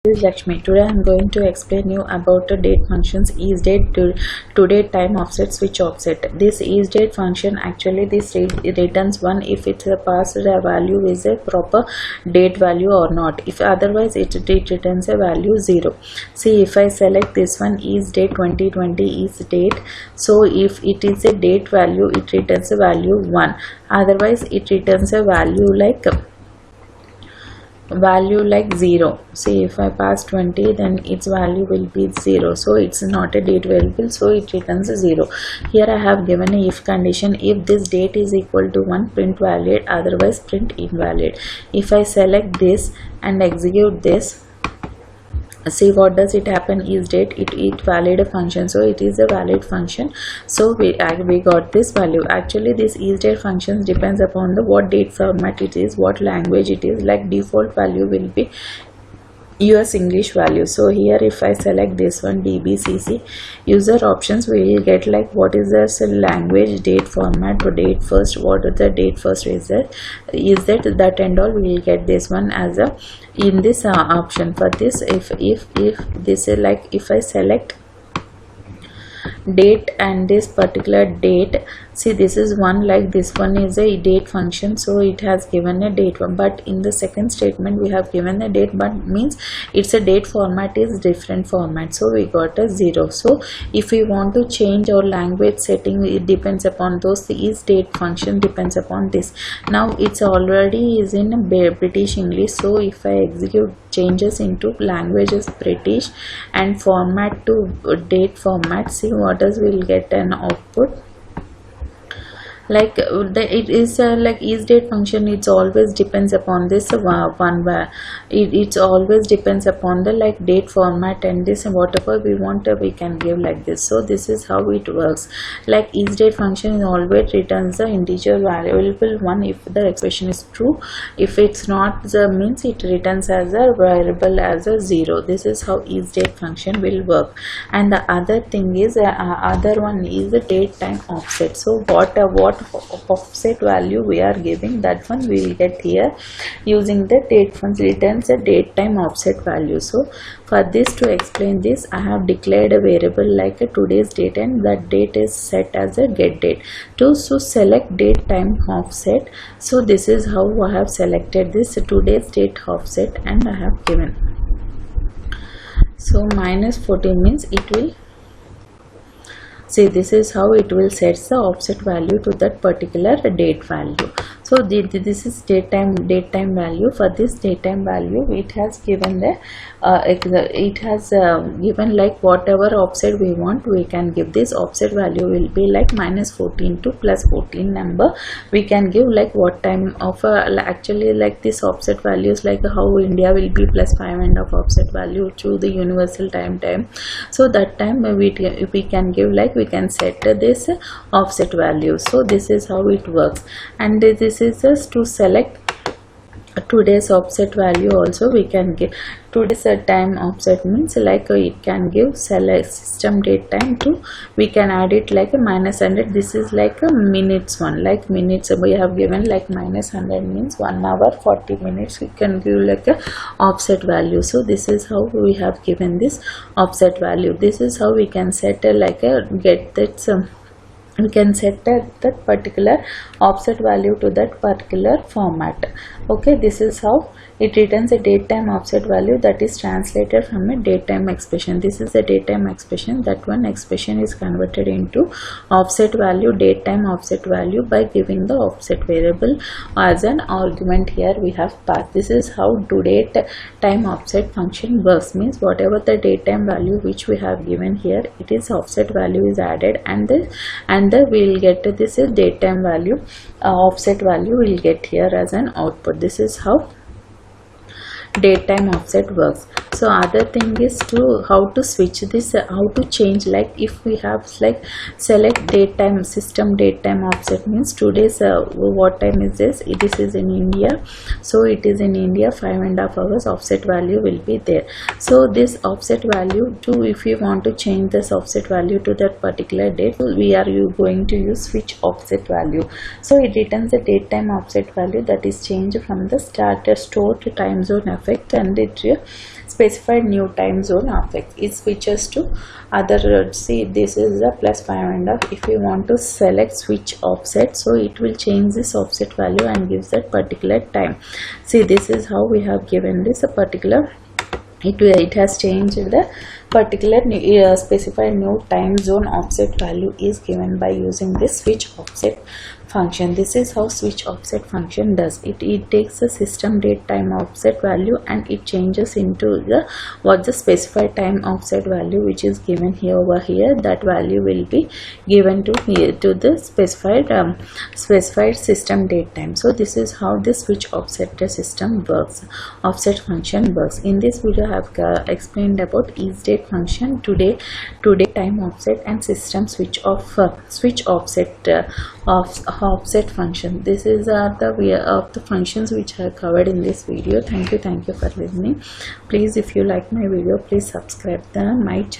This is Lakshmi. Today I am going to explain you about the date functions isDate to date time offset switch offset. This isDate function actually it returns 1 if it's a passed value is a proper date value or not. If otherwise it returns a value 0. See, if I select this one isDate 2020 isDate, so if it is a date value it returns a value 1. Otherwise it returns a value like 0. See, if I pass 20 then its value will be 0, so it's not a date variable, so it returns a 0. Here I have given a if condition. If this date is equal to 1, print valid, otherwise print invalid. If I select this and execute this, see what does it happen isDate it valid a function, so it is a valid function, so we got this value. Actually this isDate functions depends upon the what date format it is, what language it is. Like default value will be US English value. So here if I select this one DBCC user options, we will get like what is the language, date format, or date first, what is the date first is that and all. We will get this one as a in this option. For this, if this is like if I select date and this particular date, see this is one, like this one is a date function, so it has given a date one, but in the second statement we have given a date, but means it's a date format is different format, so we got a 0. So if we want to change our language setting, it depends upon those. The isDate function depends upon this. Now it's already is in British English, so if I execute changes into languages British and format to date format, see what does we'll get an output. Like it is like isDate function, it's always depends upon this one where it always depends upon the like date format, and this and whatever we want we can give like this. So this is how it works. Like isDate function always returns the integer variable 1 if the expression is true. If it's not, the means it returns as a variable as a 0. This is how isDate function will work. And the other thing is other one is the date time offset. So what offset value we are giving, that one we will get here using the date function returns a date time offset value. So for this, to explain this, I have declared a variable like a today's date, and that date is set as a get date. To select date time offset, so this is how I have selected this today's date offset, and I have given. So minus 14 means it will, see this is how it will set the offset value to that particular date value. So this is date time value. For this date time value, it has given the given like whatever offset we want, we can give. This offset value will be like minus 14 to plus 14 number. We can give like what time of actually like this offset values, like how India will be plus 5.5 offset value to the universal time. So that time we can give, like we can set this offset value. So this is how it works, and this is just to select today's offset value. Also we can give today's time offset, means like it can give select system date time to, we can add it like a minus 100. This is like a minutes one, like minutes we have given like minus 100 means 1 hour 40 minutes. We can give like a offset value. So this is how we have given this offset value. This is how we can set a like a get that we can set that particular offset value to that particular format. Okay, this is how it returns a date time offset value that is translated from a date time expression. This is a date time expression. That one expression is converted into offset value, date time offset value, by giving the offset variable as an argument. Here we have passed. This is how to date time offset function works, means whatever the date time value which we have given here, it is offset value is added, and we will get this is date time value, offset value will get here as an output. This is how date time offset works. So other thing is to how to switch this, how to change, like if we have like select date time system date time offset, means today's what time is this, this is in India, so it is in India 5.5 hours, offset value will be there. So this offset value to, if you want to change this offset value to that particular date, we are going to use switch offset value. So it returns the date time offset value that is changed from the stored time zone effect, and it specified new time zone object. It switches to other, see this is the +5.5. if we want to select switch offset, so it will change this offset value and gives that particular time. See, this is how we have given this a particular, it has changed the particular specified new time zone offset value is given by using this switch offset function. This is how switch offset function does it. It takes the system date time offset value and it changes into the what the specified time offset value which is given here. Over here, that value will be given to here to the specified system date time. So this is how this switch offset system works, offset function works. In this video I have explained about each date function, today time offset, and system switch offset offset function. This is the way of the functions which I covered in this video. Thank you for listening. Please, if you like my video, please subscribe my channel.